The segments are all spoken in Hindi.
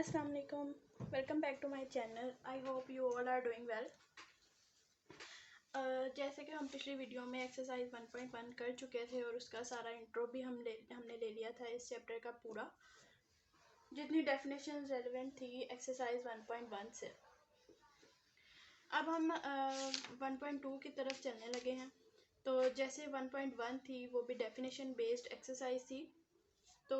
अस्सलाम वालेकुम, welcome back to my channel. I hope you all are doing well. जैसे कि हम पिछली वीडियो में एक्सरसाइज 1.1 कर चुके थे और उसका सारा इंट्रो भी हमने ले लिया था इस चैप्टर का पूरा, जितनी डेफिनेशन रेलेवेंट थी एक्सरसाइज 1.1 से। अब हम 1.2 की तरफ चलने लगे हैं। तो जैसे 1.1 थी वो भी डेफिनेशन बेस्ड एक्सरसाइज थी, तो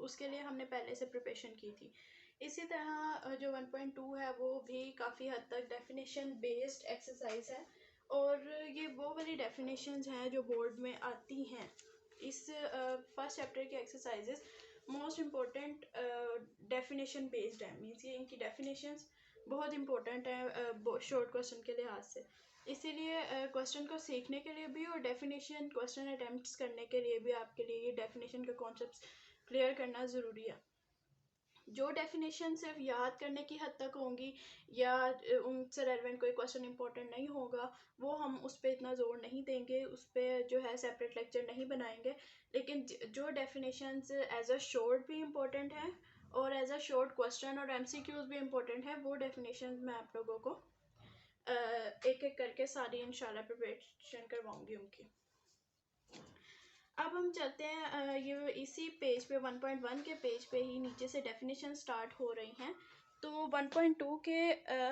उसके लिए हमने पहले से प्रिपरेशन की थी। इसी तरह जो 1.2 है वो भी काफ़ी हद तक डेफिनेशन बेस्ड एक्सरसाइज है, और ये वो वाली डेफिनेशंस हैं जो बोर्ड में आती हैं। इस फर्स्ट चैप्टर के exercises most important definition based है, मीन्स ये इनकी डेफिनेशंस बहुत इंपॉर्टेंट है शॉर्ट क्वेश्चन के लिहाज से। इसीलिए क्वेश्चन को सीखने के लिए भी और डेफिनेशन क्वेश्चन अटैम्प्ट्स करने के लिए भी आपके लिए ये डेफिनेशन के कॉन्सेप्ट्स क्लियर करना ज़रूरी है। जो डेफिनेशन सिर्फ याद करने की हद तक होंगी या उनसे रेलेवेंट कोई क्वेश्चन इंपॉर्टेंट नहीं होगा, वो हम उस पर इतना जोर नहीं देंगे, उस पर जो है सेपरेट लेक्चर नहीं बनाएंगे। लेकिन जो डेफिनेशंस एज अ शॉर्ट भी इम्पोर्टेंट है और एज अ शॉर्ट क्वेश्चन और MCQs भी इम्पोर्टेंट है, वो डेफिनेशन मैं आप लोगों को एक एक करके सारी इंशाल्लाह प्रिपरेशन करवाऊंगी उनकी। अब हम चलते हैं ये इसी पेज पे 1.1 के पेज पे ही नीचे से डेफिनेशन स्टार्ट हो रही हैं। तो 1.2 के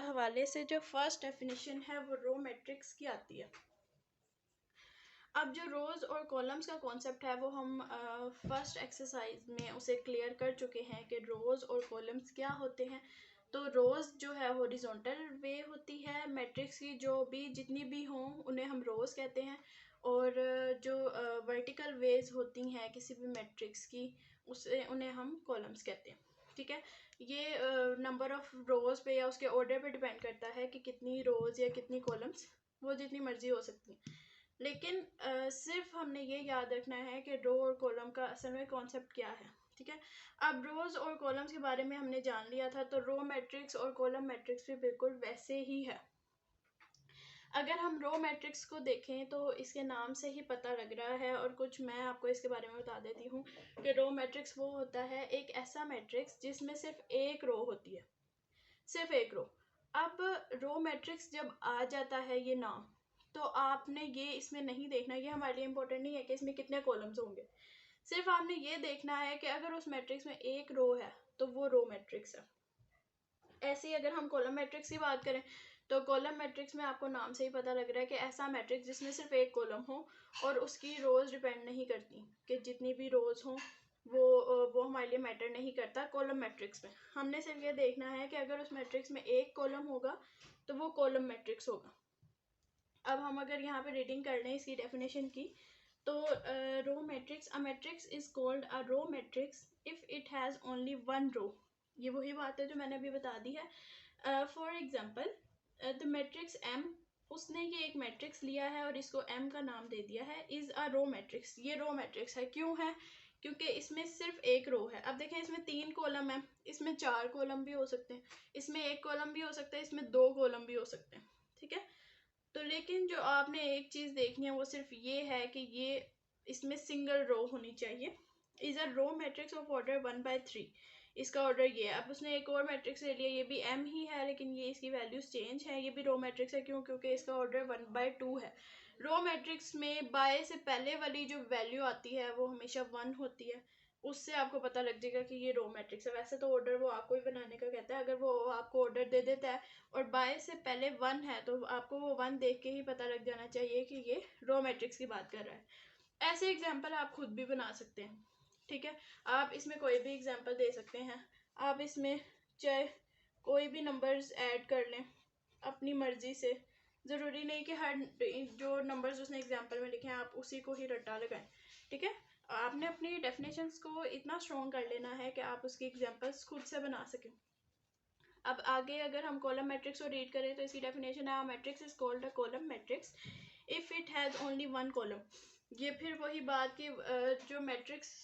हवाले से जो फर्स्ट डेफिनेशन है वो रो मैट्रिक्स की आती है। अब जो रोज़ और कॉलम्स का कॉन्सेप्ट है वो हम फर्स्ट एक्सरसाइज में उसे क्लियर कर चुके हैं कि रोज़ और कॉलम्स क्या होते हैं। तो रोज़ जो है हॉरिजॉन्टल वे होती है, मैट्रिक्स की जो भी जितनी भी हों उन्हें हम रोज़ कहते हैं, और जो वर्टिकल वेज होती हैं किसी भी मैट्रिक्स की उन्हें हम कॉलम्स कहते हैं। ठीक है, ये नंबर ऑफ़ रोज़ पे या उसके ऑर्डर पे डिपेंड करता है कि कितनी रोज़ या कितनी कॉलम्स, वो जितनी मर्जी हो सकती हैं। लेकिन सिर्फ हमने ये याद रखना है कि रो और कॉलम का असल में कॉन्सेप्ट क्या है। ठीक है, अब रोज़ और कॉलम्स के बारे में हमने जान लिया था, तो रो मैट्रिक्स और कॉलम मैट्रिक्स भी बिल्कुल वैसे ही है। अगर हम रो मैट्रिक्स को देखें तो इसके नाम से ही पता लग रहा है, और कुछ मैं आपको इसके बारे में बता देती हूँ कि रो मैट्रिक्स वो होता है एक ऐसा मैट्रिक्स जिसमें सिर्फ एक रो होती है, सिर्फ एक रो। अब रो मैट्रिक्स जब आ जाता है ये नाम, तो आपने ये इसमें नहीं देखना, ये हमारे लिए इम्पोर्टेंट नहीं है कि इसमें कितने कॉलम्स होंगे। सिर्फ आपने ये देखना है कि अगर उस मैट्रिक्स में एक रो है तो वो रो मैट्रिक्स है। ऐसे ही अगर हम कॉलम मैट्रिक्स की बात करें तो कॉलम मैट्रिक्स में आपको नाम से ही पता लग रहा है कि ऐसा मैट्रिक्स जिसमें सिर्फ एक कॉलम हो और उसकी रोज़ डिपेंड नहीं करती, कि जितनी भी रोज़ हों वो हमारे लिए मैटर नहीं करता। कॉलम मैट्रिक्स में हमने सिर्फ ये देखना है कि अगर उस मैट्रिक्स में एक कॉलम होगा तो वो कॉलम मैट्रिक्स होगा। अब हम अगर यहाँ पे रीडिंग कर लें इसकी डेफिनेशन की, तो row matrix, a matrix is called a row matrix if it has only one row. ये वही बात है जो मैंने अभी बता दी है। For example the matrix M, उसने ये एक मैट्रिक्स लिया है और इसको M का नाम दे दिया है, इज़ अ रो मैट्रिक्स। ये रो मैट्रिक्स है, क्यों है? क्योंकि इसमें सिर्फ एक रो है। अब देखें इसमें 3 कॉलम है, इसमें 4 कॉलम भी हो सकते हैं, इसमें एक कॉलम भी हो सकता है, इसमें 2 कॉलम भी हो सकते हैं। ठीक है, तो लेकिन जो आपने एक चीज़ देखनी है वो सिर्फ ये है कि ये इसमें सिंगल रो होनी चाहिए। Is a row matrix of order 1/3, इसका ऑर्डर ये है। अब उसने एक और मैट्रिक्स ले लिया, ये भी M ही है लेकिन ये इसकी वैल्यूज चेंज है, ये भी रो मैट्रिक्स है। क्यों? क्योंकि इसका ऑर्डर 1/2 है। रो मैट्रिक्स में बाय से पहले वाली जो वैल्यू आती है वो हमेशा 1 होती है, उससे आपको पता लग जाएगा कि ये रो मैट्रिक्स है। वैसे तो ऑर्डर वो आपको ही बनाने का कहता है, अगर वो आपको ऑर्डर दे देता है और बाय से पहले 1 है तो आपको वो 1 देख के ही पता लग जाना चाहिए कि ये रो मैट्रिक्स की बात कर रहा है। ऐसे एग्जाम्पल आप खुद भी बना सकते हैं। ठीक है, आप इसमें कोई भी एग्जाम्पल दे सकते हैं, आप इसमें चाहे कोई भी नंबर्स ऐड कर लें अपनी मर्जी से। ज़रूरी नहीं कि हर जो नंबर्स उसने एग्जाम्पल में लिखे हैं आप उसी को ही रट्टा लगाएं। ठीक है, आपने अपनी डेफिनेशंस को इतना स्ट्रॉन्ग कर लेना है कि आप उसकी एग्जाम्पल्स खुद से बना सकें। अब आगे अगर हम कॉलम मैट्रिक्स को रीड करें तो इसकी डेफिनेशन है, matrix is called a column matrix if it has only one column. ये फिर वही बात कि जो मैट्रिक्स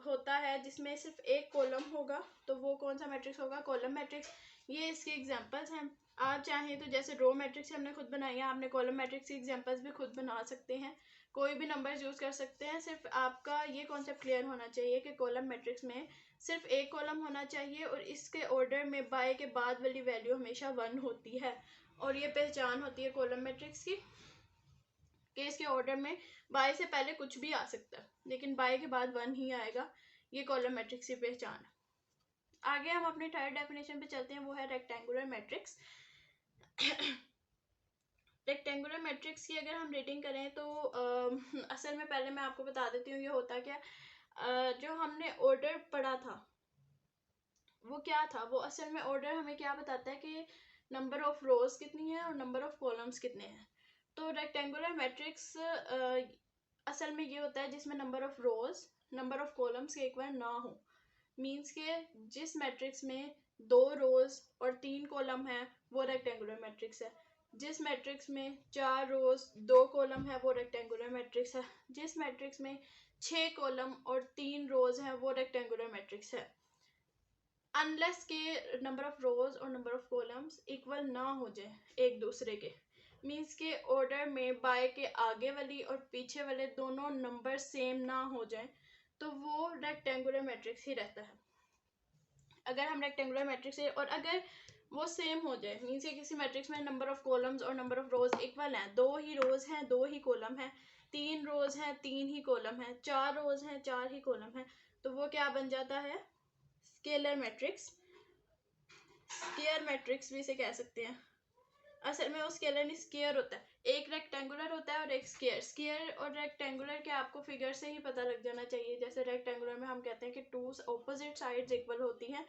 होता है जिसमें सिर्फ एक कॉलम होगा तो वो कौन सा मैट्रिक्स होगा? Column matrix. ये इसके एग्जांपल्स हैं। आप चाहें तो जैसे रो मैट्रिक्स हमने खुद बनाई है, आपने कॉलम मैट्रिक्स की एग्जांपल्स भी खुद बना सकते हैं। कोई भी नंबर्स यूज़ कर सकते हैं। सिर्फ आपका ये कॉन्सेप्ट क्लियर होना चाहिए कि कॉलम मैट्रिक्स में सिर्फ एक कॉलम होना चाहिए और इसके ऑर्डर में बाय के बाद वाली वैल्यू हमेशा 1 होती है। और ये पहचान होती है कॉलम मैट्रिक्स की कि इसके ऑर्डर में बाय से पहले कुछ भी आ सकता है, लेकिन बाय के बाद 1 ही आएगा। ये कॉलम मैट्रिक्स की पहचान। आगे हम अपनी थर्ड डेफिनेशन पे चलते हैं, वो है रेक्टेंगुलर मैट्रिक्स। रेक्टेंगुलर मैट्रिक्स की अगर हम रेटिंग करें तो असल में पहले मैं आपको बता देती हूँ ये होता क्या। जो हमने ऑर्डर पढ़ा था वो क्या था, वो असल में ऑर्डर हमें क्या बताता है कि नंबर ऑफ रोज कितनी है और नंबर ऑफ कॉलम्स कितने हैं। तो रेक्टेंगुलर मैट्रिक्स असल में ये होता है जिसमें number of rose number of columns के इक्वल ना हो। मीन्स के जिस मैट्रिक्स में 2 रोज और 3 कॉलम है वो रेक्टेंगुलर मैट्रिक्स है। जिस मैट्रिक्स में 4 रोज 2 कॉलम है वो रेक्टेंगुलर मैट्रिक्स है। जिस मैट्रिक्स में 6 कॉलम और 3 रोज है वो रेक्टेंगुलर मैट्रिक्स है। अनलेस के नंबर ऑफ रोज और नंबर ऑफ कॉलम्स इक्वल ना हो जाए एक दूसरे के, मीन्स के ऑर्डर में बाय के आगे वाली और पीछे वाले दोनों नंबर सेम ना हो जाए, तो वो रेक्टेंगुलर मैट्रिक्स ही रहता है। अगर हम रेक्टेंगुलर मैट्रिक्स है और अगर वो सेम हो जाए, मीन्स कि किसी मैट्रिक्स में नंबर ऑफ कॉलम्स और नंबर ऑफ रोज इक्वल हैं, 2 ही रोज हैं 2 ही कॉलम हैं, 3 रोज हैं 3 ही कॉलम हैं, 4 रोज हैं 4 ही कॉलम हैं, तो वो क्या बन जाता है, स्केलर मैट्रिक्स। स्केयर मैट्रिक्स भी इसे कह सकते हैं। असल में वो स्केलर नहीं स्केयर होता है, एक रेक्टेंगुलर होता है और एक स्केयर। स्केयर और रेक्टेंगुलर के आपको फिगर से ही पता लग जाना चाहिए। जैसे रेक्टेंगुलर में हम कहते हैं कि 2 ऑपोजिट साइड्स इक्वल होती हैं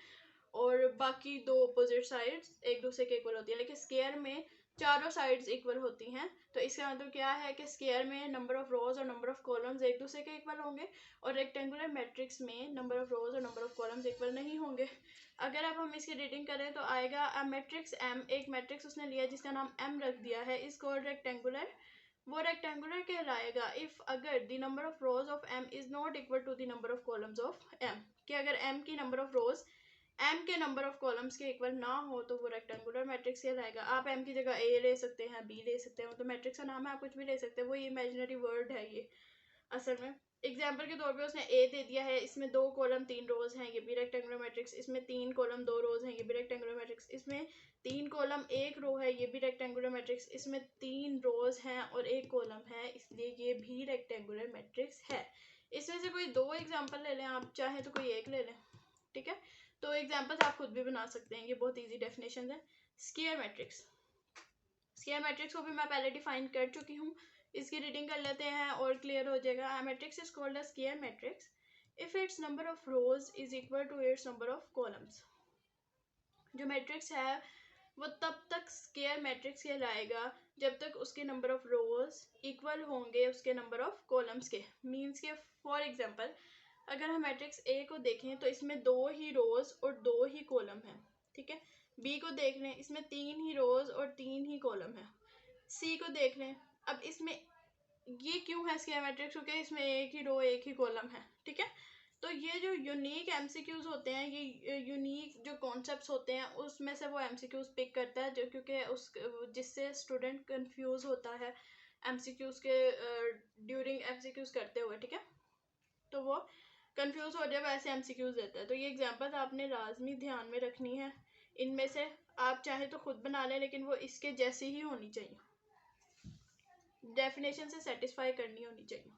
और बाकी 2 ऑपोजिट साइड्स एक दूसरे के इक्वल होती है, लेकिन स्केयर में चारों साइड्स इक्वल होती हैं। तो इसका मतलब क्या है कि स्केयर में नंबर ऑफ रोज और नंबर ऑफ कॉलम्स एक दूसरे के इक्वल होंगे और रेक्टेंगुलर मैट्रिक्स में नंबर ऑफ रोज और नंबर ऑफ कॉलम्स इक्वल नहीं होंगे। अगर अब हम इसकी रीडिंग करें तो आएगा अ मैट्रिक्स एम, एक मैट्रिक्स उसने लिया जिसका नाम एम रख दिया है, इज कॉल्ड रेक्टेंगुलर। वो रेक्टेंगुलर कहलाएगा इफ अगर the number of rows of M is not equal to the number of columns of M, कि अगर एम की नंबर ऑफ रोज एम के नंबर ऑफ कॉलम्स के इक्वल ना हो तो वो रेक्टेंगुलर मैट्रिक्स कहलाएगा। आप एम की जगह ए ले सकते हैं, बी ले सकते हैं, तो मैट्रिक्स का नाम है, आप कुछ भी ले सकते हैं, वो इमेजिनरी वर्ड है ये असल में। एग्जाम्पल के तौर पे उसने ए दे दिया है, इसमें 2 कॉलम 3 रोज हैं, ये भी रेक्टेंगुलर मैट्रिक्स। इसमें 3 कॉलम 2 रोज हैं, ये भी रेक्टेंगुलर मैट्रिक्स। इसमें 3 कॉलम 1 रो है, ये भी रेक्टेंगुलर मैट्रिक्स। इसमें 3 रोज हैं और 1 कॉलम है, इसलिए ये भी रेक्टेंगुलर मैट्रिक्स है। इसमें से कोई 2 एग्जाम्पल ले लें आप, चाहे तो कोई एक ले लें, ठीक है। तो एग्जाम्पल्स आप खुद भी बना सकते हैं, ये बहुत ईजी डेफिनेशन है। स्केयर मैट्रिक्स, स्केयर मैट्रिक्स को भी मैं पहले डिफाइन कर चुकी हूँ, इसकी रीडिंग कर लेते हैं और क्लियर हो जाएगा। A matrix is called a square matrix if its number of rows is equal to its number of columns. जो मैट्रिक्स है वो तब तक स्केयर मैट्रिक्स कहलाएगा जब तक उसके नंबर ऑफ रोज इक्वल होंगे उसके नंबर ऑफ कॉलम्स के। मीन्स के फॉर एग्जांपल अगर हम मैट्रिक्स ए को देखें तो इसमें 2 ही रोज और 2 ही कॉलम हैं, ठीक है। बी को देख लें, इसमें 3 ही रोज और 3 ही कॉलम है। सी को देख लें, अब इसमें ये क्यों है स्केयर मैट्रिक्स, क्योंकि इसमें एक ही रो एक ही कॉलम है, ठीक है। तो ये जो यूनिक एमसीक्यूज होते हैं, ये यूनिक जो कॉन्सेप्ट्स होते हैं उसमें से वो एमसीक्यूज पिक करता है, जो क्योंकि उस जिससे स्टूडेंट कंफ्यूज होता है एमसीक्यूज के ड्यूरिंग एमसीक्यूज करते हुए, ठीक है। तो वो कंफ्यूज हो जाए वैसे एमसीक्यूज देता है। तो ये एग्जांपल्स आपने लाजमी ध्यान में रखनी है। इनमें से आप चाहे तो खुद बना लें, लेकिन वो इसके जैसी ही होनी चाहिए, डेफिनेशन से सेटिस्फाई करनी होनी चाहिए।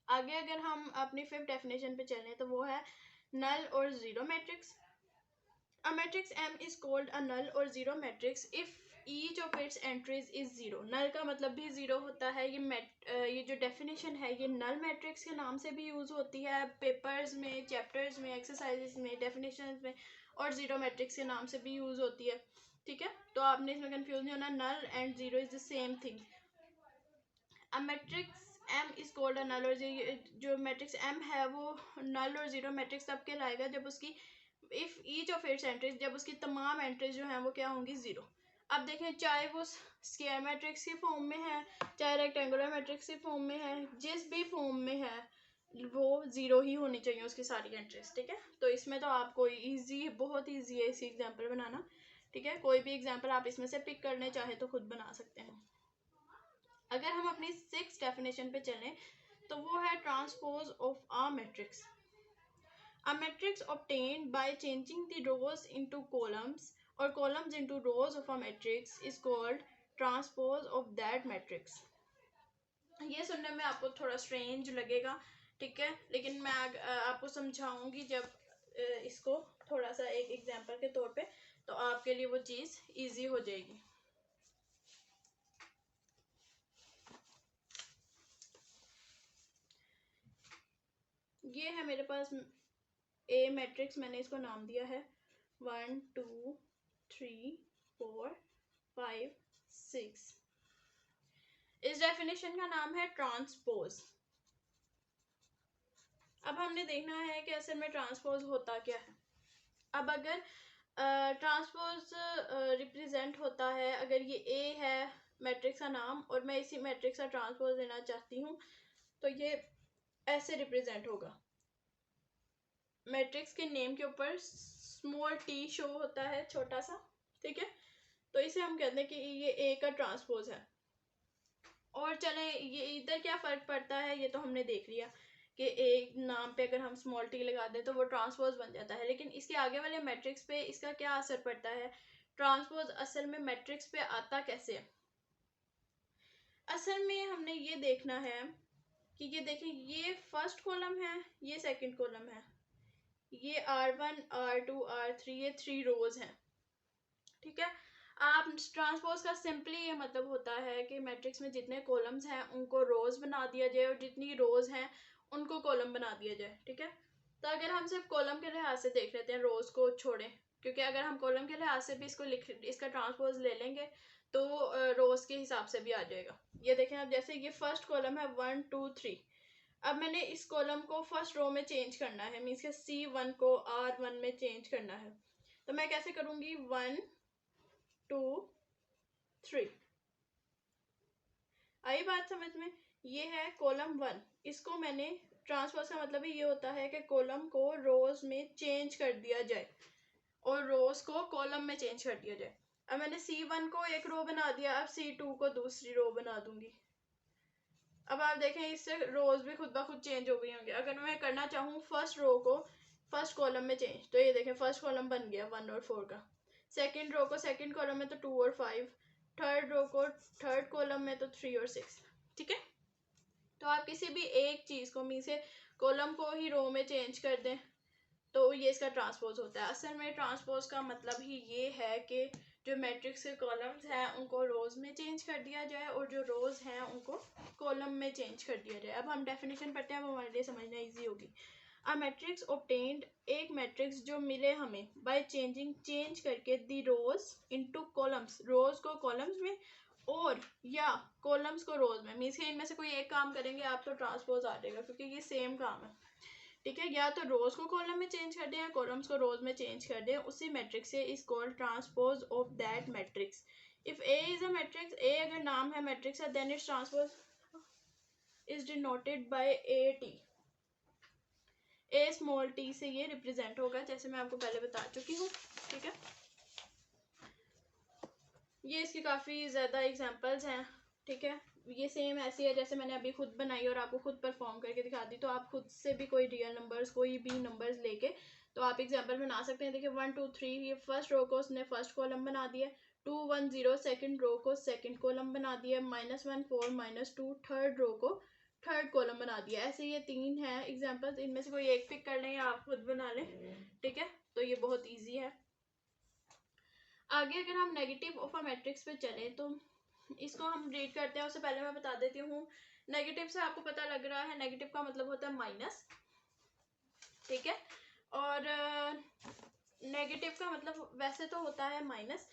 आगे अगर हम अपनी 5th डेफिनेशन पे चलें तो वो है नल और zero matrix. A matrix M is called a null or zero matrix if each of its entries is zero। null का मतलब भी जीरो होता है। ये जो डेफिनेशन है ये नल मैट्रिक्स के नाम से भी यूज होती है पेपर्स में, चैप्टर्स में, एक्सरसाइजेस में, डेफिनेशन में, और जीरो मैट्रिक्स के नाम से भी यूज होती है, ठीक है। तो आपने इसमें कंफ्यूज नहीं होना, null and zero is the same thing. A matrix M is called a null, और जो मैट्रिक्स M है वो नल और जीरो मैट्रिक्स तब कहलाएगा जब उसकी if each of its entries, जब उसकी तमाम एंट्रीज जो हैं वो क्या होंगी, जीरो। अब देखें चाहे वो स्क्वायर मैट्रिक्स की फॉर्म में है चाहे रेक्टेंगुलर मैट्रिक्स की फॉर्म में है, जिस भी फॉर्म में है वो जीरो ही होनी चाहिए उसकी सारी एंट्रीज, ठीक है। तो इसमें तो आपको इजी, बहुत इजी है इसी एग्जाम्पल बनाना, ठीक है। कोई भी एग्जाम्पल आप इसमें से पिक करने चाहे तो खुद बना सकते हैं। अगर हम अपनी 6th डेफिनेशन पे चलें तो वो है transpose of a matrix. A matrix obtained by changing the rows into columns or columns into rows of a matrix is called transpose of that matrix. ये सुनने में आपको थोड़ा स्ट्रेंज लगेगा, ठीक है, लेकिन मैं आपको समझाऊंगी जब इसको थोड़ा सा एक एग्जांपल के तौर पे, तो आपके लिए वो चीज़ इजी हो जाएगी. ये है मेरे पास ए मैट्रिक्स, मैंने इसको नाम दिया है 1 2 3 4 5 6. इस डेफिनेशन का नाम है ट्रांसपोज. अब हमने देखना है कि असल में ट्रांसपोज होता क्या है. अब अगर ट्रांसपोज रिप्रेजेंट होता है, अगर ये ए है मैट्रिक्स का नाम और मैं इसी मैट्रिक्स का ट्रांसपोज लेना चाहती हूँ, तो ये ऐसे रिप्रेजेंट होगा. मैट्रिक्स के नेम के ऊपर स्मॉल टी शो होता है, छोटा सा, ठीक है, तो इसे हम कहते हैं कि ये ए का ट्रांसपोज है. और चलें, ये इधर क्या फ़र्क पड़ता है ये तो हमने देख लिया कि एक नाम पे अगर हम स्मॉल टी लगा दें तो वो ट्रांसपोज बन जाता है, लेकिन इसके आगे वाले मैट्रिक्स पे इसका क्या असर पड़ता है. ट्रांसपोज असल में मैट्रिक्स पे आता कैसे है. असल में हमने ये देखना है कि ये देखें, ये फर्स्ट कॉलम है, ये सेकंड कॉलम है, ये R1 R2 R3, ये 3 रोज हैं, ठीक है. आप ट्रांसपोज का सिंपली ये मतलब होता है कि मैट्रिक्स में जितने कॉलम्स हैं उनको रोज बना दिया जाए और जितनी रोज हैं उनको कॉलम बना दिया जाए, ठीक है. तो अगर हम सिर्फ कॉलम के लिहाज से देख लेते हैं, रोज को छोड़ें, क्योंकि अगर हम कॉलम के लिहाज से भी इसका ट्रांसपोज ले लेंगे तो रोज के हिसाब से भी आ जाएगा. ये देखें, अब जैसे ये फर्स्ट कॉलम है 1 2 3. अब मैंने इस कॉलम को फर्स्ट रो में चेंज करना है, मीन्स के C1 को R1 में चेंज करना है, तो मैं कैसे करूँगी 1 2 3. आई बात समझ में. ये है कॉलम 1, इसको मैंने ट्रांसपोज का मतलब ये होता है कि कॉलम को रोज में चेंज कर दिया जाए और रोज को कॉलम में चेंज कर दिया जाए. अब मैंने C1 को एक रो बना दिया, अब C2 को दूसरी रो बना दूंगी. अब आप देखें इससे रोज भी खुद ब खुद चेंज हो गई होंगी. अगर मैं करना चाहूँ फर्स्ट रो को फर्स्ट कॉलम में चेंज, तो ये देखें फर्स्ट कॉलम बन गया 1 और 4 का. सेकंड रो को सेकंड कॉलम में तो 2 और 5, थर्ड रो को थर्ड कॉलम में तो 3 और 6, ठीक है. तो आप किसी भी एक चीज़ को मीन से कॉलम को ही रो में चेंज कर दें तो ये इसका ट्रांसपोज होता है. असल में ट्रांसपोज का मतलब ही ये है कि जो मैट्रिक्स के कॉलम्स हैं उनको रोज में चेंज कर दिया जाए और जो रोज हैं उनको कॉलम में चेंज कर दिया जाए. अब हम डेफिनेशन पढ़ते हैं, वो हमारे लिए समझना इजी होगी. अ मैट्रिक्स ऑब्टेन्ड, एक मैट्रिक्स जो मिले हमें बाय चेंज करके दी रोज इनटू कॉलम्स, रोज को कॉलम्स में और या कॉलम्स को रोज में, मीन्स इनमें से कोई एक काम करेंगे आप तो ट्रांसपोज आ जाएगा, क्योंकि ये सेम काम है, ठीक है. या तो रोज को कॉलम में चेंज कर दें या कॉलम्स को रोज में चेंज कर दें, उसी मैट्रिक्स से is called transpose of that matrix. If A is a matrix, A अगर नाम है मैट्रिक्स है, then its transpose is denoted by A T. A small T से ये रिप्रेजेंट होगा, जैसे मैं आपको पहले बता चुकी हूँ, ठीक है. ये इसकी काफ़ी ज़्यादा एग्जांपल्स हैं, ठीक है. ये सेम ऐसी है जैसे मैंने अभी खुद बनाई और आपको खुद परफॉर्म करके दिखा दी, तो आप खुद से भी कोई रियल नंबर्स, कोई भी नंबर्स लेके तो आप एग्जांपल बना सकते हैं. देखिए 1 2 3, ये फर्स्ट रो को उसने फर्स्ट कॉलम बना दिया. 2 1 0 सेकंड रो को सेकंड कॉलम बना दिया. -1 4 -2 थर्ड रो को थर्ड कॉलम बना दिया. ऐसे ये 3 हैं एग्जाम्पल्स, इनमें से कोई एक पिक कर लें या आप खुद बना लें, ठीक है. तो ये बहुत ईजी है. आगे अगर हम नेगेटिव ऑफ अ मैट्रिक्स पे चलें तो इसको हम रीड करते हैं. उससे पहले मैं बता देती हूँ, नेगेटिव से आपको पता लग रहा है नेगेटिव का मतलब होता है माइनस, ठीक है. और नेगेटिव का मतलब वैसे तो होता है माइनस,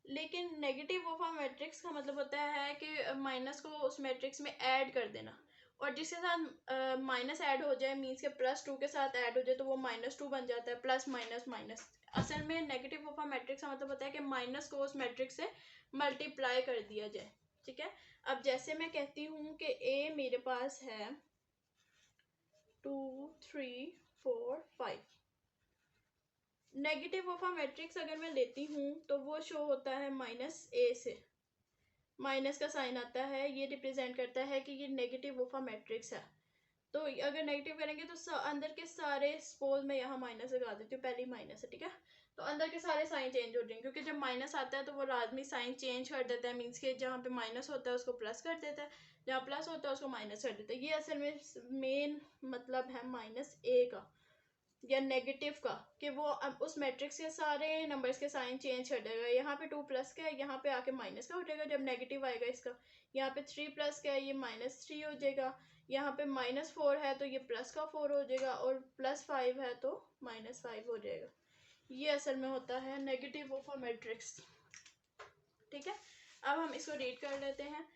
लेकिन नेगेटिव ऑफ अ मैट्रिक्स का मतलब होता है कि माइनस को उस मैट्रिक्स में ऐड कर देना, और जिसके साथ माइनस ऐड हो जाए, मीन्स के +2 के साथ ऐड हो जाए, तो वो -2 बन जाता है, प्लस माइनस माइनस. असल में नेगेटिव ऑफ अ मैट्रिक्स का मतलब होता है कि माइनस को उस मैट्रिक्स से मल्टीप्लाई कर दिया जाए, ठीक है. अब जैसे मैं कहती हूँ कि ए मेरे पास है 2 3 4 5. नेगेटिव ऑफ अ मैट्रिक्स अगर मैं लेती हूँ तो वो शो होता है -a से, माइनस का साइन आता है, ये रिप्रेजेंट करता है कि ये नेगेटिव ऑफ अ मैट्रिक्स है। तो अगर नेगेटिव करेंगे तो अंदर के सारे, सपोज मैं यहाँ माइनस लगा देती हूँ, पहली माइनस है, ठीक है। तो अंदर के सारे साइन चेंज हो जाएंगे, क्योंकि जब माइनस आता है तो वो लाजमी साइन चेंज कर देता है। मीन्स के जहाँ पे माइनस होता है उसको प्लस कर देता है, जहाँ प्लस होता है उसको माइनस कर देता है। ये असल में मेन मतलब है माइनस ए का या नेगेटिव का, कि वो अब उस मैट्रिक्स के सारे नंबर्स के साइन चेंज कर देगा। यहाँ पे 2 प्लस का है, यहाँ पे आके माइनस का हो जाएगा जब नेगेटिव आएगा इसका। यहाँ पे 3 प्लस का है, ये -3 हो जाएगा। यहाँ पे -4 है तो ये प्लस का 4 हो जाएगा, और +5 है तो -5 हो जाएगा। ये असल में होता है नेगेटिव ऑफ अ मैट्रिक्स, ठीक है। अब हम इसको रीड कर लेते हैं।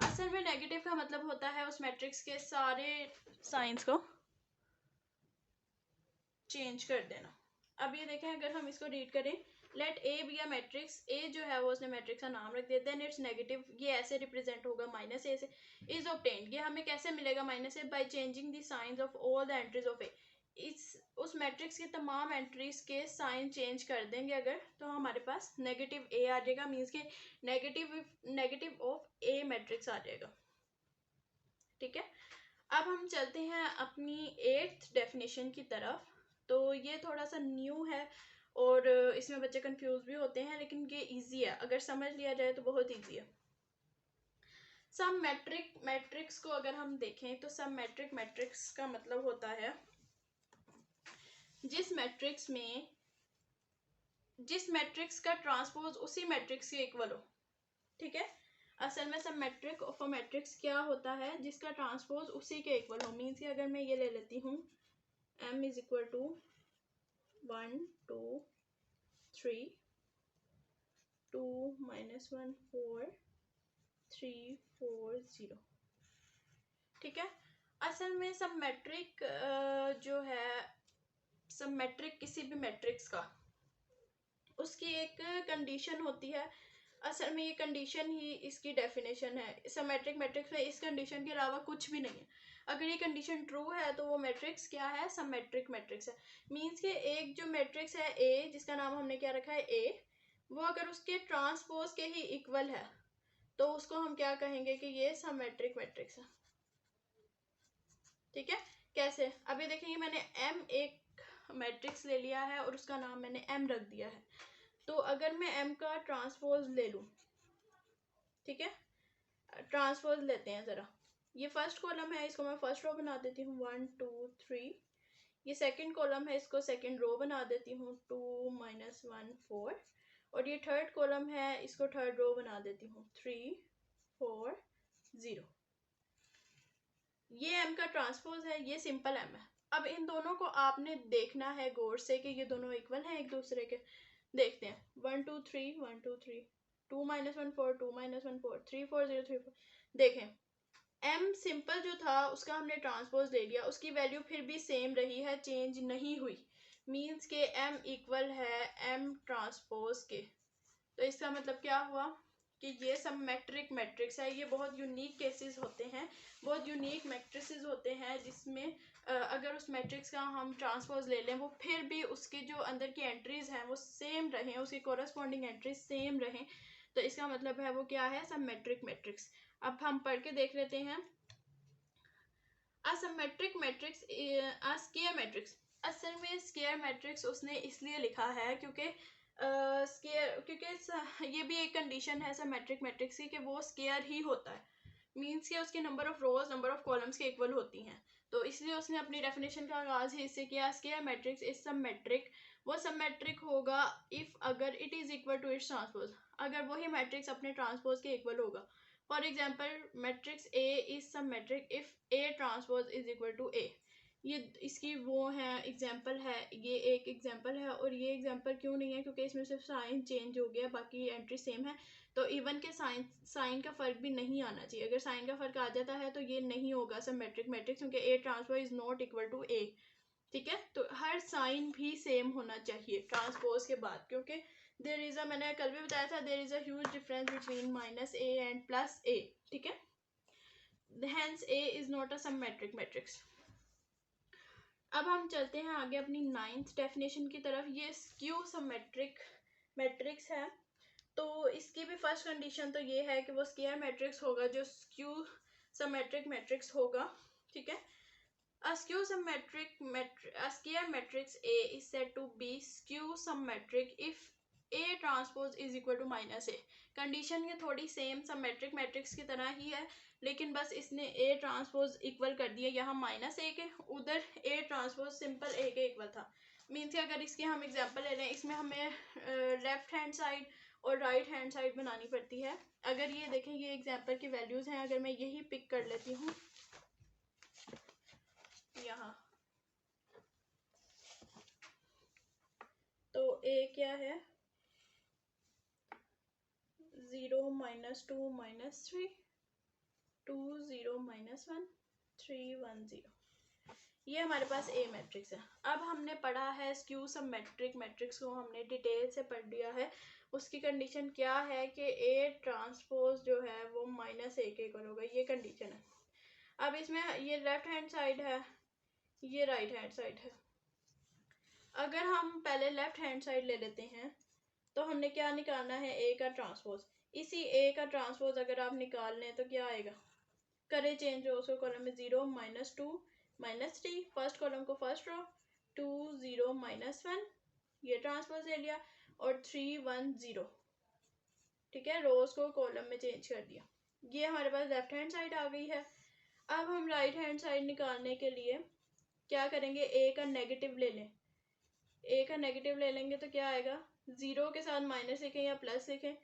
असल में नेगेटिव का मतलब होता है उस मैट्रिक्स के सारे साइंस को चेंज कर देना। अब ये देखें, अगर हम इसको रीड करें, let A be a matrix, A जो है वो उसने मैट्रिक्स का नाम रख दिया, देन इट्स नेगेटिव, ये ऐसे रिप्रेजेंट होगा -a से, इज ऑब्टेन्ड, ये हमें कैसे मिलेगा -a, by changing the signs of all the entries of A. उस मैट्रिक्स की तमाम एंट्रीज के साइन चेंज कर देंगे अगर, तो हमारे पास नेगेटिव ए आ जाएगा। मीन्स के नेगेटिव ऑफ ए मैट्रिक्स आ जाएगा, ठीक है। अब हम चलते हैं अपनी 8th डेफिनेशन की तरफ। तो ये थोड़ा सा न्यू है और इसमें बच्चे कंफ्यूज भी होते हैं, लेकिन ये इजी है, अगर समझ लिया जाए तो बहुत इजी है। सम मैट्रिक्स को अगर हम देखें तो सम मैट्रिक्स का मतलब होता है जिस मैट्रिक्स का ट्रांसपोज उसी मैट्रिक्स के इक्वल हो, ठीक है। असल में सब मैट्रिक ऑफ अ मैट्रिक्स क्या होता है, जिसका ट्रांसपोज उसी के इक्वल हो। मीन्स कि अगर मैं ये ले लेती हूँ m इज इक्वल टू 1 2 3 2 -1 4 3 4 0, ठीक है। असल में सब मैट्रिक जो है, सब मैट्रिक किसी भी मैट्रिक्स का, उसकी एक कंडीशन होती है। असल में ये कंडीशन ही इसकी डेफिनेशन है। सिमेट्रिक मैट्रिक्स में इस कंडीशन के अलावा कुछ भी नहीं है। अगर ये कंडीशन ट्रू है तो वो मैट्रिक्स क्या है, सिमेट्रिक मैट्रिक्स है। मींस के एक जो मैट्रिक्स है ए, जिसका नाम हमने क्या रखा है ए, वो अगर उसके ट्रांसपोज के ही इक्वल है तो उसको हम क्या कहेंगे कि ये सिमेट्रिक मैट्रिक्स है, ठीक है। कैसे, अभी देखेंगे, मैंने एम एक मैट्रिक्स ले लिया है और उसका नाम मैंने एम रख दिया है। तो अगर मैं एम का ट्रांसपोज ले लूँ, ठीक है, ट्रांसपोज लेते हैं ज़रा। ये फर्स्ट कॉलम है, इसको मैं फर्स्ट रो बना देती हूँ 1 2 3। ये सेकंड कॉलम है, इसको सेकंड रो बना देती हूँ 2 -1 4। और ये थर्ड कॉलम है, इसको थर्ड रो बना देती हूँ 3 4 0। ये एम का ट्रांसपोज है, ये सिंपल एम है। अब इन दोनों को आपने देखना है गौर से कि ये दोनों इक्वल हैं एक दूसरे के। देखते हैं 1 2 3 1 2 3 2 -1 4 2 -1 4 3 4 0 3 4। देखें, एम सिंपल जो था उसका हमने ट्रांसपोज ले लिया, उसकी वैल्यू फिर भी सेम रही है, चेंज नहीं हुई। मींस के एम इक्वल है एम ट्रांसपोज के। तो इसका मतलब क्या हुआ कि ये सब मैट्रिक्स है। ये बहुत यूनिक केसेस होते हैं, बहुत यूनिक मैट्रिसेस होते हैं जिसमें अगर उस मैट्रिक्स का हम ट्रांसपोज ले लें, वो फिर भी उसके जो अंदर की एंट्रीज हैं वो सेम रहें, उसकी कोरस्पॉन्डिंग एंट्रीज सेम रहें, तो इसका मतलब है वो क्या है, सब मैट्रिक्स। अब हम पढ़ के देख लेते हैं। Asymmetric matrix, square matrix. असल में स्क्वायर मैट्रिक्स उसने इसलिए लिखा है क्योंकि ये भी एक कंडीशन है सिमेट्रिक मैट्रिक्स की कि वो स्क्वायर ही होता है। मींस के उसके number of rose number of columns के इक्वल होती हैं। तो इसलिए उसने अपनी डेफिनेशन का आगाज ही इससे किया, स्क्वायर मैट्रिक्स इज सिमेट्रिक। वो सिमेट्रिक होगा इफ अगर it is equal to its transpose, अगर वही मैट्रिक्स अपने ट्रांसपोज के इक्वल होगा। For example, matrix A is symmetric if A transpose is equal to A. ये इसकी वो है एग्जाम्पल है, ये एक एग्जाम्पल है। और ये एग्जाम्पल क्यों नहीं है, क्योंकि इसमें सिर्फ साइन चेंज हो गया, बाकी एंट्री सेम है। तो इवन के साइन का फर्क भी नहीं आना चाहिए। अगर साइन का फर्क आ जाता है तो ये नहीं होगा सिमेट्रिक मैट्रिक्स, क्योंकि A transpose is not equal to A, ठीक है। तो हर साइन भी सेम होना चाहिए ट्रांसपोज के बाद, क्योंकि देयर इज अ, मैंने कल भी बताया था, there is a huge difference between -a and +a, ठीक है। Hence a is not a symmetric matrix. अब हम चलते हैं आगे अपनी 9th डेफिनेशन की तरफ। ये स्क्यू सिमेट्रिक मैट्रिक्स है। तो इसकी भी फर्स्ट कंडीशन तो ये है कि वो स्क्वायर मैट्रिक्स होगा जो स्क्यू सिमेट्रिक मैट्रिक्स होगा, ठीक है। A skew symmetric a square matrix A is said to be skew symmetric if A transpose is equal to minus A। Condition ये थोड़ी सेम सिमेट्रिक मैट्रिक्स की तरह ही है, लेकिन बस इसने A ट्रांसपोज इक्वल कर दिया यहाँ माइनस ए के, उधर A ट्रांसपोज सिंपल A के इक्वल था। मीन्स अगर इसकी हम एग्जांपल ले लें, इसमें हमें लेफ्ट हैंड साइड और राइट हैंड साइड बनानी पड़ती है। अगर ये देखें, ये एग्जांपल की वैल्यूज़ हैं, अगर मैं यही पिक कर लेती हूँ यहाँ, तो A क्या है 0 -2 -3 2 0 -1 3 1 0, ये हमारे पास A मैट्रिक्स है। अब हमने पढ़ा है स्क्यू सिमेट्रिक मैट्रिक्स को, हमने डिटेल से पढ़ लिया है। उसकी कंडीशन क्या है कि A ट्रांसपोज जो है वो -A के इक्वल होगा, ये कंडीशन है। अब इसमें ये लेफ्ट हैंड साइड है, ये राइट हैंड साइड है। अगर हम पहले लेफ्ट हैंड साइड ले लेते हैं तो हमने क्या निकालना है, A का ट्रांसपोज। इसी A का ट्रांसपोज अगर आप निकाल लें तो क्या आएगा, करें चेंज रोज को, कॉलम में 0 -2 -3, फर्स्ट कॉलम को फर्स्ट रो 2 0 -1, ये ट्रांसपोज ले लिया, और 3 1 0, ठीक है, रोज को कॉलम में चेंज कर दिया। ये हमारे पास लेफ्ट हैंड साइड आ गई है। अब हम राइट हैंड साइड निकालने के लिए क्या करेंगे, A का नेगेटिव ले लें। A का नेगेटिव ले लेंगे तो क्या आएगा, 0 के साथ माइनस लिखें या प्लस लिखें,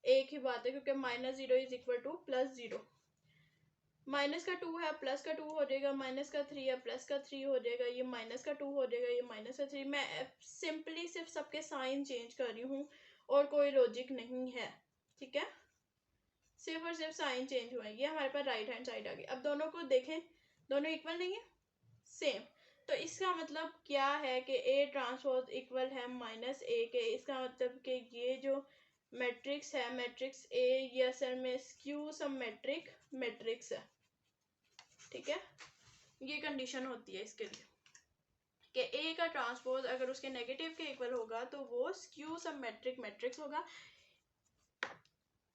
एक ही बात है, क्योंकि -0 इज इक्वल टू +0। माइनस का 2 है, प्लस का 2 हो जाएगा, माइनस का 3 है, प्लस का 3 हो जाएगा, ये माइनस का 2 हो जाएगा, ये माइनस का 3। मैं सिंपली सिर्फ सबके साइन चेंज कर रही हूँ और कोई लॉजिक नहीं है, ठीक है, सिर्फ और सिर्फ साइन चेंज हुआ है। ये हमारे पास राइट हैंड साइड आ गई। अब दोनों को देखें, दोनों इक्वल नहीं है, सेम। तो इसका मतलब क्या है कि A ट्रांसपोज इक्वल है -A के। इसका मतलब कि ये जो मैट्रिक्स है, मैट्रिक्स A, ये असल में स्क्यू सिमेट्रिक मैट्रिक्स है, ठीक है। ये कंडीशन होती है इसके लिए कि A का ट्रांसपोज अगर उसके नेगेटिव के इक्वल होगा तो वो स्क्यू सिमेट्रिक मैट्रिक्स होगा।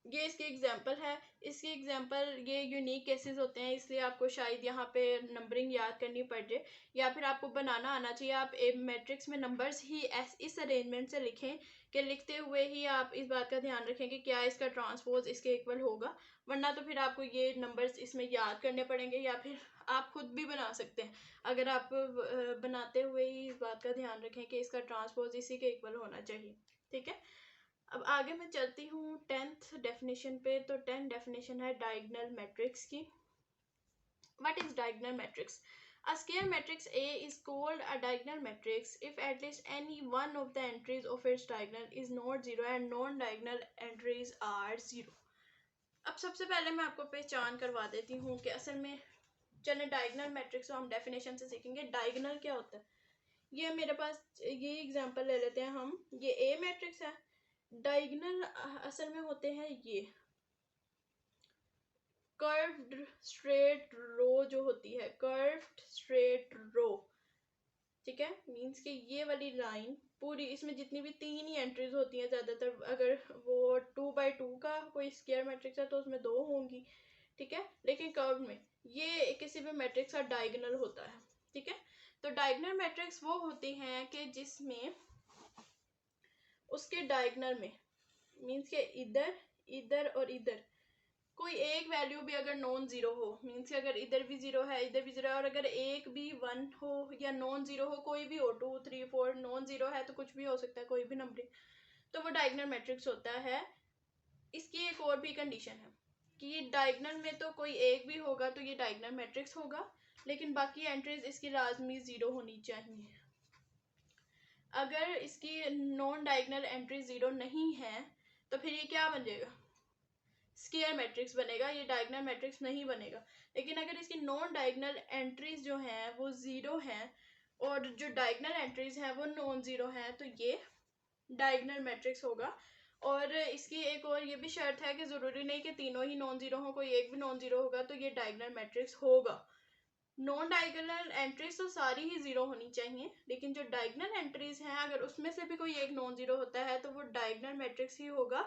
ये इसके एग्जांपल है। इसके एग्जांपल ये यूनिक केसेस होते हैं, इसलिए आपको शायद यहाँ पे नंबरिंग याद करनी पड़ जाए, या फिर आपको बनाना आना चाहिए। आप मैट्रिक्स में नंबर्स ही इस अरेंजमेंट से लिखें कि लिखते हुए ही आप इस बात का ध्यान रखें कि क्या इसका ट्रांसपोज इसके इक्वल होगा, वरना तो फिर आपको ये नंबर्स इसमें याद करने पड़ेंगे, या फिर आप खुद भी बना सकते हैं अगर आप बनाते हुए ही इस बात का ध्यान रखें कि इसका ट्रांसपोज इसी के इक्वल होना चाहिए, ठीक है। अब आगे मैं चलती हूँ 10th डेफिनेशन पे। तो 10th डेफिनेशन है डायगोनल मैट्रिक्स की। What is diagonal matrix? A square matrix A is called a diagonal matrix if at least any one of the entries of its diagonal is not zero and non-diagonal entries are zero। अब सबसे पहले मैं आपको पहचान करवा देती हूँ कि असल में, चले डायगोनल मैट्रिक्स को हम डेफिनेशन से सीखेंगे। डायगोनल क्या होता है, ये मेरे पास ये एग्जांपल ले लेते हैं हम। ये A मैट्रिक्स है। डायगोनल असल में होते हैं ये कर्व्ड स्ट्रेट रो जो होती है, कर्व्ड स्ट्रेट रो, ठीक है। मींस कि ये वाली लाइन पूरी, इसमें जितनी भी 3 ही एंट्रीज होती हैं ज़्यादातर, अगर वो 2x2 का कोई स्क्वायर मैट्रिक्स है तो उसमें 2 होंगी, ठीक है, लेकिन कर्व में ये किसी भी मैट्रिक्स का डायगोनल होता है, ठीक है। तो डायगोनल मैट्रिक्स वो होती हैं कि जिसमें उसके डायगोनल में, मीन्स के इधर इधर और इधर कोई एक वैल्यू भी अगर नॉन जीरो हो, मीन्स अगर इधर भी जीरो है इधर भी जीरो है, और अगर एक भी 1 हो या नॉन जीरो हो, कोई भी हो 2 3 4 नॉन जीरो है तो कुछ भी हो सकता है, कोई भी नंबरिंग, तो वो डायगोनल मैट्रिक्स होता है। इसकी एक और भी कंडीशन है कि डायगोनल में तो कोई एक भी होगा तो ये डायगोनल मैट्रिक्स होगा, लेकिन बाकी एंट्रीज इसकी लाजमी जीरो होनी चाहिए। अगर इसकी नॉन डायगोनल एंट्री जीरो नहीं है तो फिर ये क्या बन जाएगा, स्क्वायर मैट्रिक्स बनेगा, ये डायगोनल मैट्रिक्स नहीं बनेगा। लेकिन अगर इसकी नॉन डायगोनल एंट्रीज जो हैं वो जीरो हैं और जो डायगोनल एंट्रीज हैं वो नॉन जीरो हैं, तो ये डायगोनल मैट्रिक्स होगा। और इसकी एक और ये भी शर्त है कि ज़रूरी नहीं कि तीनों ही नॉन जीरो हो, कोई एक भी नॉन जीरो होगा तो ये डायगोनल मैट्रिक्स होगा। नॉन डायगोनल एंट्रीज तो सारी ही ज़ीरो होनी चाहिए, लेकिन जो डायगोनल एंट्रीज हैं अगर उसमें से भी कोई एक नॉन ज़ीरो होता है तो वो डायगोनल मैट्रिक्स ही होगा,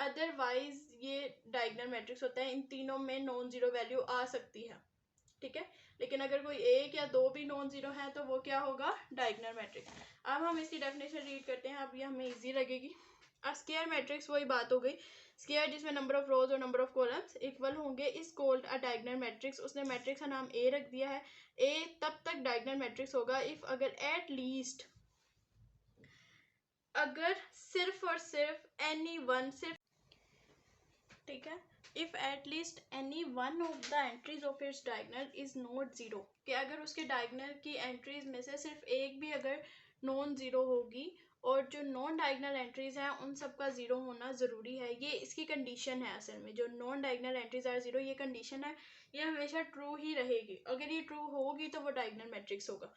अदरवाइज ये डायगोनल मैट्रिक्स होता है। इन तीनों में नॉन ज़ीरो वैल्यू आ सकती है, ठीक है, लेकिन अगर कोई एक या दो भी नॉन ज़ीरो है तो वो क्या होगा, डायगोनल मैट्रिक्स। अब हम इसकी डेफिनेशन रीड करते हैं, अब ये हमें ईजी लगेगी। स्क्वायर मैट्रिक्स वही बात हो गई, स्क्वायर जिसमें नंबर ऑफ रोज और नंबर ऑफ कॉलम्स इक्वल होंगे is called a diagonal matrix. उसने मैट्रिक्स का नाम ए रख दिया है। ए तब तक डायगोनल मैट्रिक्स होगा इफ अगर एट लीस्ट, अगर सिर्फ और सिर्फ एनी वन, सिर्फ, ठीक है, if at least any one of the entries of its diagonal is not zero, कि अगर उसके डायगोनल की एंट्रीज में से सिर्फ एक भी अगर नॉन जीरो होगी और जो नॉन डायगोनल एंट्रीज हैं उन सब का जीरो होना ज़रूरी है। ये इसकी कंडीशन है, असल में जो non diagonal entries are zero, ये कंडीशन है, ये हमेशा ट्रू ही रहेगी। अगर ये ट्रू होगी तो वो डायगोनल मैट्रिक्स होगा।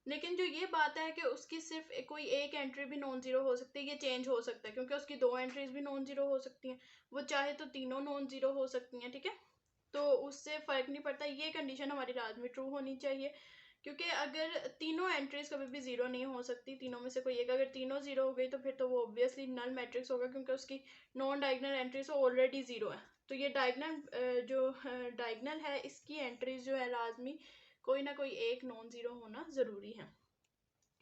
लेकिन जो ये बात है कि उसकी सिर्फ कोई एक एंट्री भी नॉन जीरो हो सकती है, ये चेंज हो सकता है, क्योंकि उसकी दो एंट्रीज भी नॉन जीरो हो सकती हैं, वो चाहे तो तीनों नॉन जीरो हो सकती हैं, ठीक है, तो उससे फ़र्क नहीं पड़ता। ये कंडीशन हमारी लाजमी ट्रू होनी चाहिए, क्योंकि अगर तीनों एंट्रीज कभी भी जीरो नहीं हो सकती, तीनों में से कोई एक अगर तीनों जीरो हो गई तो फिर तो वो ऑब्वियसली नल मैट्रिक्स होगा, क्योंकि उसकी non diagonal entries already zero है। तो ये डायगोनल जो डायगोनल है इसकी एंट्रीज जो है लाजमी कोई ना कोई एक नॉन जीरो होना ज़रूरी है।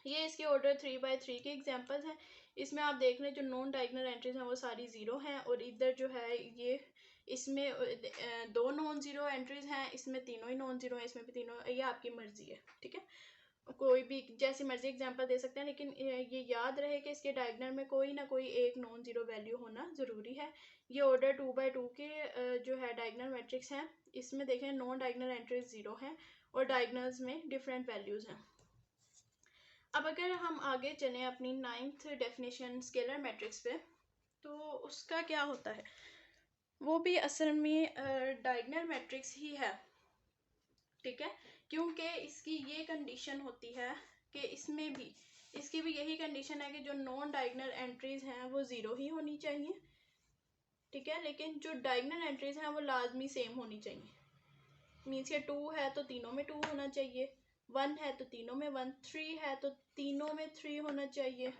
ये इसके ऑर्डर 3/3 के एग्जांपल्स हैं। इसमें आप देख लें जो नॉन डायगोनल एंट्रीज हैं वो सारी ज़ीरो हैं, और इधर जो है ये इसमें दो नॉन ज़ीरो एंट्रीज हैं, इसमें तीनों ही नॉन ज़ीरो हैं, इसमें भी तीनों, ये आपकी मर्जी है, ठीक है, कोई भी जैसी मर्जी एग्जांपल दे सकते हैं, लेकिन ये याद रहे कि इसके डायगोनल में कोई ना कोई एक नॉन ज़ीरो वैल्यू होना ज़रूरी है। ये ऑर्डर 2/2 के जो है डायगोनल मैट्रिक्स हैं, इसमें देखें नॉन डायगोनल एंट्रीज ज़ीरो हैं और डायगोनल्स में डिफरेंट वैल्यूज़ हैं। अब अगर हम आगे चलें अपनी 9th डेफिनेशन स्केलर मैट्रिक्स पे, तो उसका क्या होता है, वो भी असल में डायगोनल मैट्रिक्स ही है, ठीक है, क्योंकि इसकी ये कंडीशन होती है कि इसमें भी इसकी भी यही कंडीशन है कि जो नॉन डायगोनल एंट्रीज हैं वो ज़ीरो ही होनी चाहिए, ठीक है, लेकिन जो डायगोनल एंट्रीज हैं वो लाजमी सेम होनी चाहिए। मीन्स के 2 है तो तीनों में 2 होना चाहिए, 1 है तो तीनों में 1, 3 है तो तीनों में 3 होना चाहिए,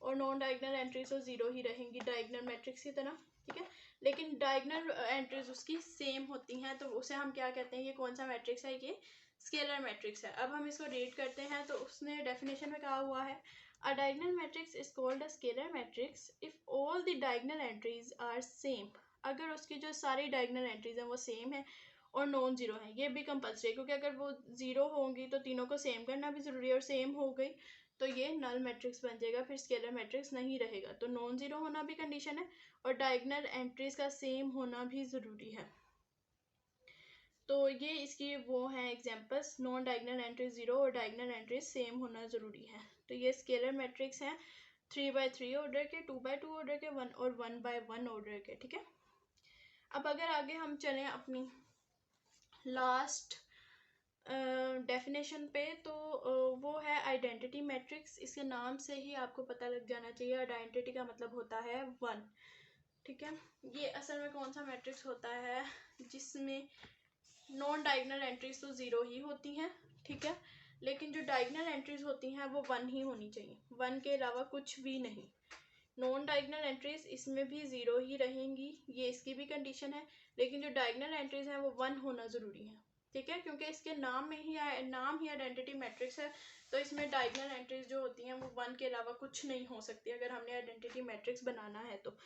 और नॉन डायगोनल एंट्रीज तो ज़ीरो ही रहेंगी डायगोनल मैट्रिक्स की तरह, ठीक है, लेकिन डायगोनल एंट्रीज उसकी सेम होती हैं, तो उसे हम क्या कहते हैं, ये कौन सा मैट्रिक्स है, ये स्केलर मैट्रिक्स है। अब हम इसको रीड करते हैं, तो उसने डेफिनेशन में कहा हुआ है, a diagonal matrix is called a scalar matrix if all the diagonal entries are same, अगर उसकी जो सारी डायगोनल एंट्रीज हैं वो सेम है और नॉन जीरो है, ये भी कंपल्सरी है, क्योंकि अगर वो जीरो होंगी तो तीनों को सेम करना भी ज़रूरी है, और सेम हो गई तो ये नल मैट्रिक्स बन जाएगा, फिर स्केलर मैट्रिक्स नहीं रहेगा। तो नॉन जीरो होना भी कंडीशन है और डायगोनल एंट्रीज का सेम होना भी ज़रूरी है। तो ये इसकी वो हैं examples, non diagonal entries zero और डायगोनल एंट्रीज सेम होना ज़रूरी है। तो ये स्केलर मैट्रिक्स हैं 3/3 ऑर्डर के, 2/2 ऑर्डर के, 1 और 1/1 ऑर्डर के, ठीक है। अब अगर आगे हम चलें अपनी लास्ट डेफिनेशन पे, तो वो है आइडेंटिटी मैट्रिक्स। इसके नाम से ही आपको पता लग जाना चाहिए, आइडेंटिटी का मतलब होता है 1, ठीक है। ये असल में कौन सा मैट्रिक्स होता है जिसमें नॉन डायगोनल एंट्रीज तो ज़ीरो ही होती हैं, ठीक है, लेकिन जो डायगोनल एंट्रीज होती हैं वो 1 ही होनी चाहिए, 1 के अलावा कुछ भी नहीं। नॉन डायगोनल एंट्रीज इसमें भी ज़ीरो ही रहेंगी, ये इसकी भी कंडीशन है, लेकिन जो डायगोनल एंट्रीज हैं वो 1 होना ज़रूरी है, ठीक है, क्योंकि इसके नाम ही आइडेंटिटी मैट्रिक्स है, तो इसमें डायगोनल एंट्रीज जो होती हैं वो 1 के अलावा कुछ नहीं हो सकती अगर हमने आइडेंटिटी मैट्रिक्स बनाना है। तो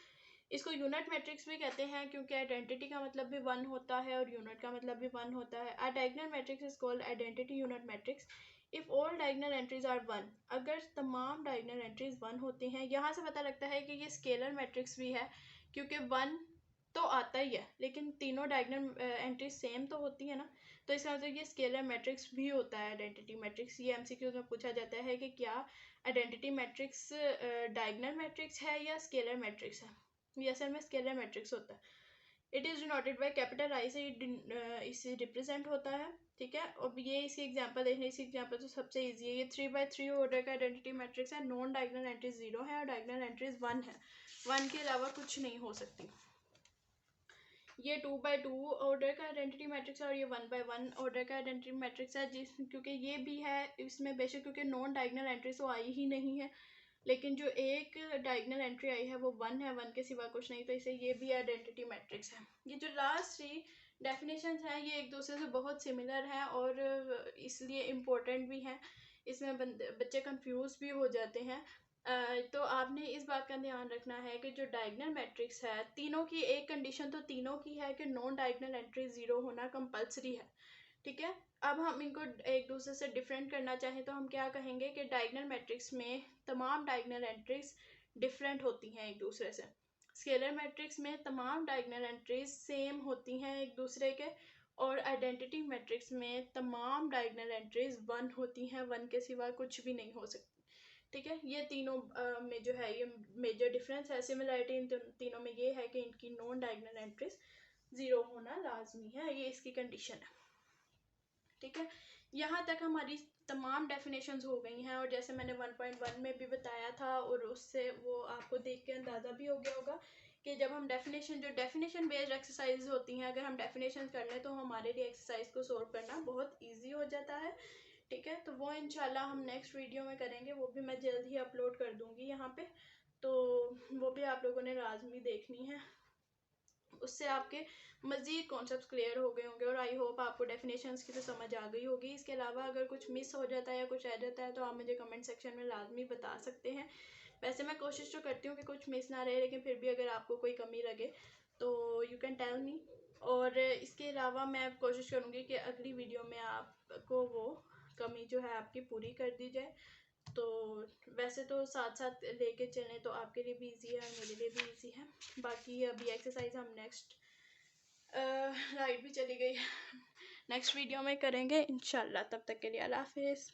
इसको यूनिट मैट्रिक्स भी कहते हैं, क्योंकि आइडेंटिटी का मतलब भी 1 होता है और यूनिट का मतलब भी 1 होता है। A diagonal matrix is called identity unit matrix if all diagonal entries are 1, अगर तमाम डायगोनल एंट्रीज 1 होती हैं। यहाँ से पता लगता है कि ये स्केलर मैट्रिक्स भी है, क्योंकि 1 तो आता ही है, लेकिन तीनों डायगोनल एंट्रीज सेम तो होती है ना, तो इसका मतलब ये स्केलर मैट्रिक्स भी होता है आइडेंटिटी मैट्रिक्स। ये एमसीक्यूज में पूछा जाता है कि क्या आइडेंटिटी मैट्रिक्स डायगोनल मैट्रिक्स है या स्केलर मैट्रिक्स है। ये असल में स्केलर मैट्रिक्स होता है। It is denoted by capital I से इसे रिप्रेजेंट होता है, ठीक है। अब ये इसी एग्जांपल देखने, इसी एग्जांपल तो सबसे इजी है। ये 3/3 ऑर्डर का आइडेंटिटी मैट्रिक्स है, नॉन डायगोनल एंट्रीज 0 है और डायगोनल एंट्रीज 1 है, 1 के अलावा कुछ नहीं हो सकती। ये 2x2 ऑर्डर का आइडेंटिटी मैट्रिक्स है और ये 1x1 ऑर्डर का आइडेंटिटी मैट्रिक्स है, क्योंकि ये भी है इसमें बेशक क्योंकि नॉन डायगोनल एंट्री तो आई ही नहीं है, लेकिन जो एक डायगोनल एंट्री आई है वो 1 है, 1 के सिवा कुछ नहीं, तो इसे ये भी आइडेंटिटी मैट्रिक्स है। ये जो लास्ट 3 डेफिनेशंस हैं ये एक दूसरे से बहुत सिमिलर हैं और इसलिए इम्पोर्टेंट भी हैं, इसमें बच्चे कंफ्यूज भी हो जाते हैं। तो आपने इस बात का ध्यान रखना है कि जो डायगोनल मैट्रिक्स है, तीनों की एक कंडीशन तो तीनों की है कि नॉन डायगोनल एंट्री 0 होना कंपलसरी है, ठीक है। अब हम इनको एक दूसरे से डिफरेंट करना चाहें तो हम क्या कहेंगे कि डायगोनल मैट्रिक्स में तमाम डायगोनल एंट्रीज डिफरेंट होती हैं एक दूसरे से। स्केलर मैट्रिक्स में तमाम डायगोनल एंट्रीज सेम होती हैं एक दूसरे के, और आइडेंटिटी मैट्रिक्स में तमाम डायगोनल एंट्रीज 1 होती हैं, 1 के सिवा कुछ भी नहीं हो सकती, ठीक है। ये तीनों में जो है ये मेजर डिफरेंस है। सिमिलरिटी इन तीनों में ये है कि इनकी नॉन डायगोनल एंट्रीज 0 होना लाजमी है, ये इसकी कंडीशन है, ठीक है। यहाँ तक हमारी तमाम डेफिनेशंस हो गई हैं, और जैसे मैंने 1.1 में भी बताया था और उससे वो आपको देख के अंदाज़ा भी हो गया होगा कि जब हम डेफिनेशन बेस्ड एक्सरसाइज होती हैं, अगर हम डेफिनेशन कर लें तो हमारे लिए एक्सरसाइज को सॉल्व करना बहुत ईजी हो जाता है, ठीक है। तो वो इंशाल्लाह हम नेक्स्ट वीडियो में करेंगे, वो भी मैं जल्द ही अपलोड कर दूँगी यहाँ पे, तो वो भी आप लोगों ने लाजमी देखनी है, उससे आपके मज़ीद कॉन्सेप्ट्स क्लियर हो गए होंगे और आई होप आपको डेफिनेशंस की तो समझ आ गई होगी। इसके अलावा अगर कुछ मिस हो जाता है या कुछ रह जाता है तो आप मुझे कमेंट सेक्शन में लाजमी बता सकते हैं। वैसे मैं कोशिश तो करती हूँ कि कुछ मिस ना रहे, लेकिन फिर भी अगर आपको कोई कमी लगे तो यू कैन टेल मी, और इसके अलावा मैं कोशिश करूँगी कि अगली वीडियो में आपको वो कमी जो है आपकी पूरी कर दी जाए। तो वैसे तो साथ साथ लेके चलें तो आपके लिए भी इजी है और मेरे लिए भी इजी है। बाकी अभी एक्सरसाइज हम नेक्स्ट लाइट भी चली गई नेक्स्ट वीडियो में करेंगे इंशाल्लाह। तब तक के लिए अल्लाह हाफिज़।